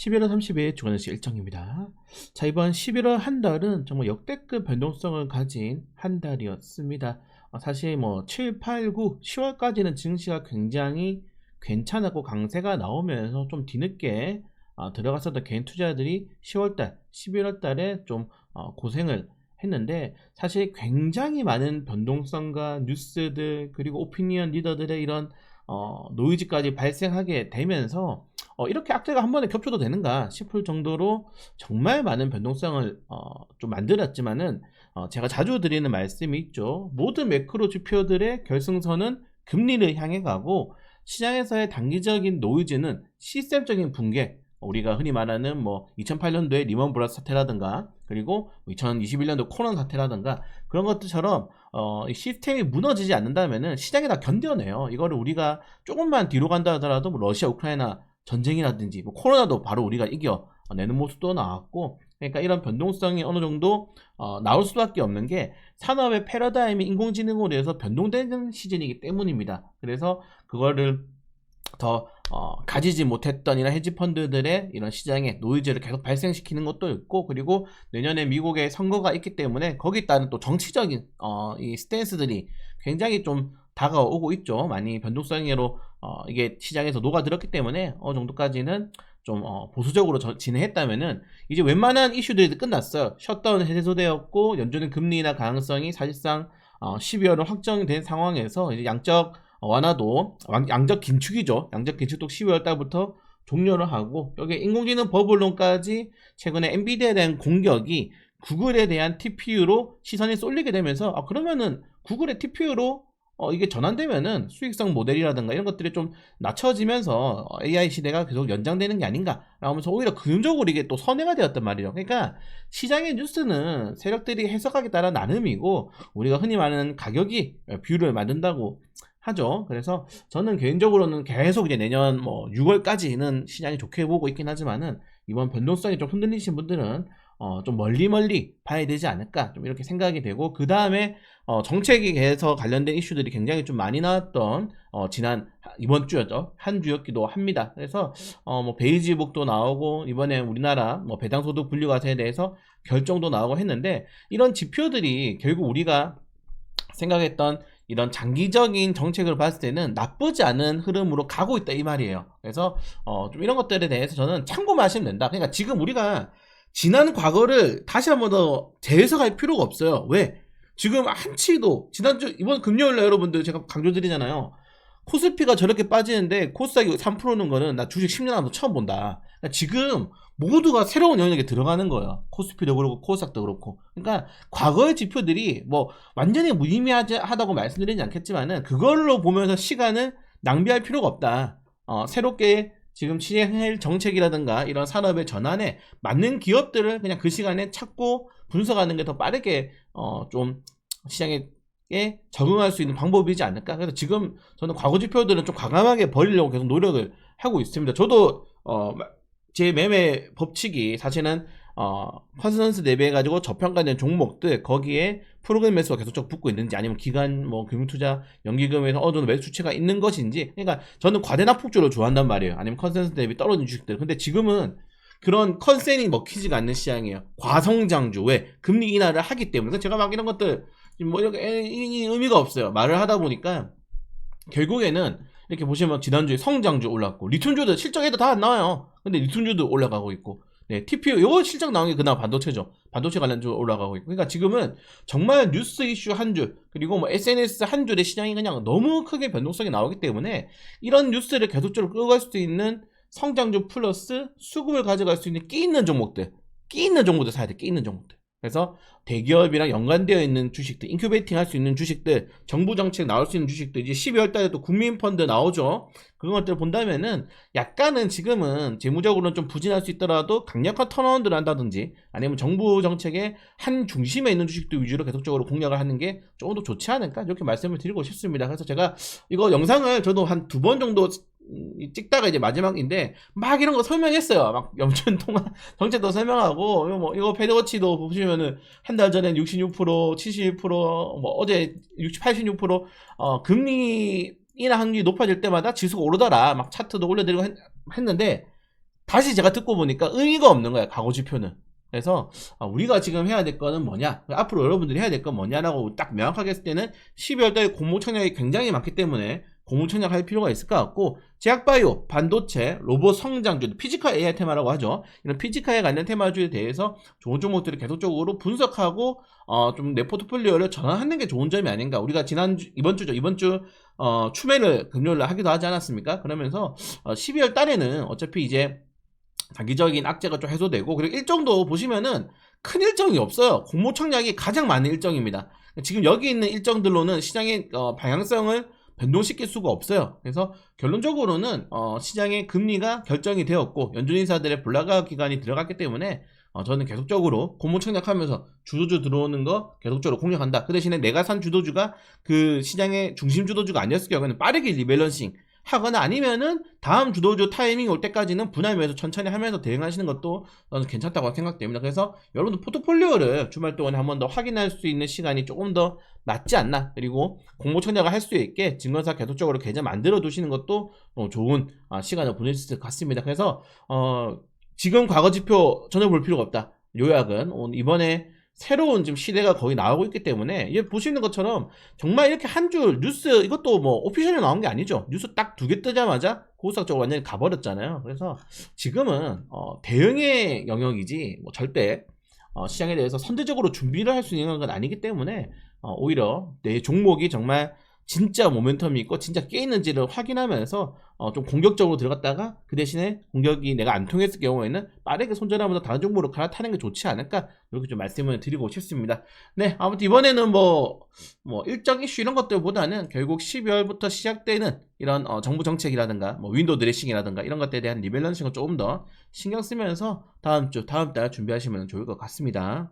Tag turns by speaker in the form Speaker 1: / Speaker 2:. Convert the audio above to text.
Speaker 1: 11월 30일 주간뉴스 일정입니다. 자, 이번 11월 한 달은 정말 역대급 변동성을 가진 한 달이었습니다. 사실 7, 8, 9, 10월까지는 증시가 굉장히 괜찮았고 강세가 나오면서 좀 뒤늦게 들어갔었던 개인 투자자들이 10월달, 11월달에 좀 고생을 했는데, 사실 굉장히 많은 변동성과 뉴스들 그리고 오피니언 리더들의 이런 노이즈까지 발생하게 되면서 이렇게 악재가 한 번에 겹쳐도 되는가 싶을 정도로 정말 많은 변동성을 좀 만들었지만은, 제가 자주 드리는 말씀이 있죠. 모든 매크로 지표들의 결승선은 금리를 향해 가고, 시장에서의 단기적인 노이즈는 시스템적인 붕괴, 우리가 흔히 말하는 2008년도에 리먼 브라더스 사태라든가, 그리고 2021년도 코로나 사태라든가, 그런 것들처럼 이 시스템이 무너지지 않는다면은 시장이 다 견뎌내요. 이거를 우리가 조금만 뒤로 간다 하더라도 러시아 우크라이나 전쟁이라든지 코로나도 바로 우리가 이겨내는 모습도 나왔고, 그러니까 이런 변동성이 어느 정도 나올 수밖에 없는 게, 산업의 패러다임이 인공지능으로 해서 변동되는 시즌이기 때문입니다. 그래서 그거를 더 가지지 못했던 이런 헤지펀드들의 이런 시장에 노이즈를 계속 발생시키는 것도 있고, 그리고 내년에 미국의 선거가 있기 때문에 거기에 따른 또 정치적인 이 스탠스들이 굉장히 좀 다가오고 있죠. 많이 변동성으로 이게 시장에서 녹아들었기 때문에 어느 정도까지는 좀 보수적으로 진행했다면은 이제 웬만한 이슈들이 끝났어요. 셧다운 해소되었고, 연준의 금리 인하 가능성이 사실상 12월은 확정된 상황에서 이제 양적 완화도, 양적 긴축이죠. 양적 긴축도 12월 달부터 종료를 하고, 여기 인공지능 버블론까지 최근에 엔비디아에 대한 공격이 구글에 대한 TPU로 시선이 쏠리게 되면서, 그러면은 구글의 TPU로 이게 전환되면은 수익성 모델이라든가 이런 것들이 좀 낮춰지면서 AI 시대가 계속 연장되는 게 아닌가 라면서 오히려 근본적으로 이게 또 선회가 되었단 말이에요. 그러니까 시장의 뉴스는 세력들이 해석하기에 따라 나름이고, 우리가 흔히 말하는 가격이 뷰를 만든다고 하죠. 그래서 저는 개인적으로는 계속 이제 내년 6월까지는 시장이 좋게 보고 있긴 하지만은, 이번 변동성이 좀 흔들리신 분들은 좀 멀리 봐야 되지 않을까, 좀 이렇게 생각이 되고, 그 다음에 정책에서 관련된 이슈들이 굉장히 좀 많이 나왔던 이번 주였죠. 한 주였기도 합니다. 그래서 베이지북도 나오고, 이번에 우리나라 배당소득 분류과세에 대해서 결정도 나오고 했는데, 이런 지표들이 결국 우리가 생각했던 이런 장기적인 정책을 봤을 때는 나쁘지 않은 흐름으로 가고 있다 이 말이에요. 그래서 좀 이런 것들에 대해서 저는 참고만 하시면 된다. 그러니까 지금 우리가 지난 과거를 다시 한 번 더 재해석할 필요가 없어요. 왜? 지금 한치도 이번 금요일날 여러분들 제가 강조드리잖아요. 코스피가 저렇게 빠지는데 코스닥이 3%는 거는 나 주식 10년 안도 처음 본다. 그러니까 지금 모두가 새로운 영역에 들어가는 거예요. 코스피도 그렇고 코스닥도 그렇고. 그러니까 과거의 지표들이 완전히 무의미하다고 말씀드리지 않겠지만은, 그걸로 보면서 시간을 낭비할 필요가 없다. 새롭게 지금 시행할 정책이라든가 이런 산업의 전환에 맞는 기업들을 그냥 그 시간에 찾고 분석하는 게 더 빠르게 좀 시장에 적응할 수 있는 방법이지 않을까. 그래서 지금 저는 과거 지표들은 좀 과감하게 버리려고 계속 노력을 하고 있습니다. 저도 제 매매 법칙이 사실은 컨센서스 대비해가지고 저평가된 종목들, 거기에 프로그램 매수가 계속적으로 붙고 있는지, 아니면 기관 금융투자 연기금에서 어느 정도 매수 추체가 있는 것인지. 그러니까 저는 과대납폭주를 좋아한단 말이에요. 아니면 컨센서스 대비 떨어진 주식들. 근데 지금은 그런 컨센이 먹히지가 않는 시장이에요. 과성장주. 왜? 금리 인하를 하기 때문에. 그래서 제가 막 이런 것들 이렇게 의미가 없어요. 말을 하다 보니까 결국에는 이렇게 보시면 지난주에 성장주 올랐고, 리튬주도 실적에도 다 안 나와요. 근데 리튬주도 올라가고 있고, TPU 이거 실적 나온 게 그나마 반도체죠. 반도체 관련주 올라가고 있고. 그러니까 지금은 정말 뉴스 이슈 한 줄, 그리고 SNS 한 줄의 시장이 그냥 너무 크게 변동성이 나오기 때문에, 이런 뉴스를 계속적으로 끌고 갈 수 있는 성장주 플러스 수급을 가져갈 수 있는 끼 있는 종목들 사야 돼. 끼 있는 종목들. 그래서 대기업이랑 연관되어 있는 주식들, 인큐베이팅 할 수 있는 주식들, 정부 정책 나올 수 있는 주식들, 이제 12월 달에 또 국민펀드 나오죠. 그런 것들을 본다면은 약간은 지금은 재무적으로는 좀 부진할 수 있더라도 강력한 턴어라운드를 한다든지, 아니면 정부 정책의 한 중심에 있는 주식들 위주로 계속적으로 공략을 하는 게 조금 더 좋지 않을까, 이렇게 말씀을 드리고 싶습니다. 그래서 제가 이거 영상을 저도 한 2번 정도 찍다가 이제 마지막인데 막 이런 거 설명했어요. 막 연준 통화 정책도 설명하고, 이거 패드워치도 보시면은 한 달 전엔 66%, 71%, 어제 60, 86%, 금리 인하 확률이 높아질 때마다 지수가 오르더라. 막 차트도 올려드리고 했는데 다시 제가 듣고 보니까 의미가 없는 거야, 과거 지표는. 그래서 우리가 지금 해야 될 거는 뭐냐, 앞으로 여러분들이 해야 될 건 뭐냐라고 딱 명확하게 했을 때는 12월 달에 공모 청약이 굉장히 많기 때문에 공모 청약할 필요가 있을 것 같고, 제약바이오, 반도체, 로봇 성장주, 피지컬 AI 테마라고 하죠. 이런 피지컬에 관련 테마주에 대해서 좋은 종목들을 계속적으로 분석하고 좀 내 포트폴리오를 전환하는 게 좋은 점이 아닌가. 우리가 이번 주 추매를 금요일날 하기도 하지 않았습니까? 그러면서 12월 달에는 어차피 이제 단기적인 악재가 좀 해소되고, 그리고 일정도 보시면은 큰 일정이 없어요. 공모 청약이 가장 많은 일정입니다. 지금 여기 있는 일정들로는 시장의 방향성을 변동시킬 수가 없어요. 그래서 결론적으로는 시장의 금리가 결정이 되었고 연준 인사들의 블라가 기간이 들어갔기 때문에 저는 계속적으로 공모 청약하면서 주도주 들어오는 거 계속적으로 공략한다. 그 대신에 내가 산 주도주가 그 시장의 중심 주도주가 아니었을 경우에는 빠르게 리밸런싱 하거나, 아니면은 다음 주도주 타이밍이 올 때까지는 분할 매수 천천히 하면서 대응하시는 것도 저는 괜찮다고 생각됩니다. 그래서 여러분들 포트폴리오를 주말 동안에 한 번 더 확인할 수 있는 시간이 조금 더 맞지 않나, 그리고 공모 청약을 할 수 있게 증권사 계속적으로 계좌 만들어 두시는 것도 좋은 시간을 보낼 수 있을 것 같습니다. 그래서 지금 과거 지표 전혀 볼 필요가 없다. 요약은 이번에 새로운 지금 시대가 거의 나오고 있기 때문에, 이게 보시는 것처럼 정말 이렇게 한 줄 뉴스, 이것도 뭐 오피셜에 나온 게 아니죠. 뉴스 딱 2개 뜨자마자 고스닥 쪽으로 완전히 가버렸잖아요. 그래서 지금은 대응의 영역이지 뭐 절대 시장에 대해서 선제적으로 준비를 할 수 있는 건 아니기 때문에 오히려 내 종목이 정말 진짜 모멘텀이 있고 진짜 깨있는지를 확인하면서 좀 공격적으로 들어갔다가, 그 대신에 공격이 내가 안 통했을 경우에는 빠르게 손절하면서 다른 종목으로 갈아타는 게 좋지 않을까, 이렇게 좀 말씀을 드리고 싶습니다. 네, 아무튼 이번에는 뭐 일정 이슈 이런 것들보다는 결국 12월부터 시작되는 이런 정부 정책이라든가 뭐 윈도우 드레싱이라든가 이런 것들에 대한 리밸런싱을 조금 더 신경 쓰면서 다음 달 준비하시면 좋을 것 같습니다.